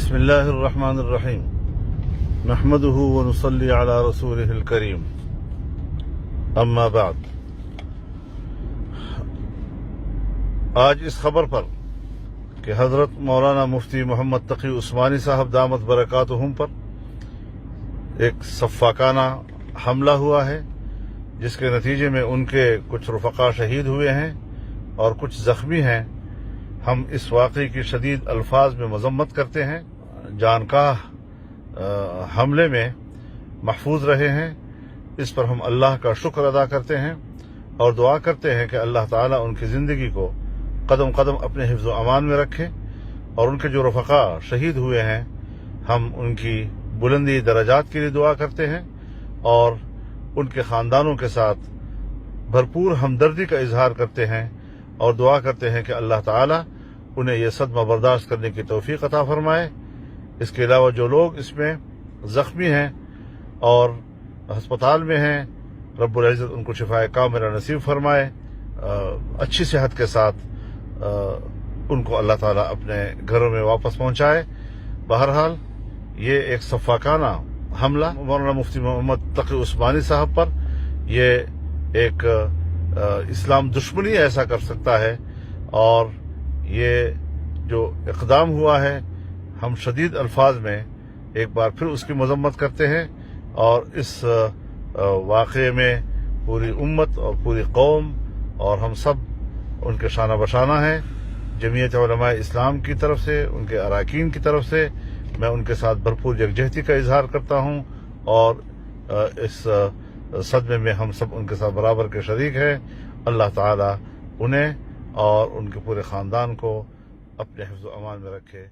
بسم اللہ الرحمن الرحیم نحمدہ ونصلی علی رسولہ الکریم اما بعد۔ آج اس خبر پر کہ حضرت مولانا مفتی محمد تقی عثمانی صاحب دامت برکاتہم پر ایک سفاکانہ حملہ ہوا ہے، جس کے نتیجے میں ان کے کچھ رفقا شہید ہوئے ہیں اور کچھ زخمی ہیں، ہم اس واقعے کی شدید الفاظ میں مذمت کرتے ہیں۔ جانکاہ حملے میں محفوظ رہے ہیں، اس پر ہم اللہ کا شکر ادا کرتے ہیں اور دعا کرتے ہیں کہ اللہ تعالیٰ ان کی زندگی کو قدم قدم اپنے حفظ و امان میں رکھے، اور ان کے جو رفقا شہید ہوئے ہیں ہم ان کی بلندی درجات کے لیے دعا کرتے ہیں اور ان کے خاندانوں کے ساتھ بھرپور ہمدردی کا اظہار کرتے ہیں اور دعا کرتے ہیں کہ اللہ تعالیٰ انہیں یہ صدمہ برداشت کرنے کی توفیق عطا فرمائے۔ اس کے علاوہ جو لوگ اس میں زخمی ہیں اور ہسپتال میں ہیں، رب العزت ان کو شفائے کاملہ نصیب فرمائے، اچھی صحت کے ساتھ ان کو اللہ تعالیٰ اپنے گھروں میں واپس پہنچائے۔ بہرحال یہ ایک سفاکانہ حملہ مولانا مفتی محمد تقی عثمانی صاحب پر، یہ ایک اسلام دشمنی ایسا کر سکتا ہے، اور یہ جو اقدام ہوا ہے ہم شدید الفاظ میں ایک بار پھر اس کی مذمت کرتے ہیں، اور اس واقعے میں پوری امت اور پوری قوم اور ہم سب ان کے شانہ بشانہ ہیں۔ جمعیت علماء اسلام کی طرف سے، ان کے اراکین کی طرف سے میں ان کے ساتھ بھرپور یکجہتی کا اظہار کرتا ہوں، اور اس صدمے میں ہم سب ان کے ساتھ برابر کے شریک ہیں۔ اللہ تعالیٰ انہیں اور ان کے پورے خاندان کو اپنے حفظ و امان میں رکھے۔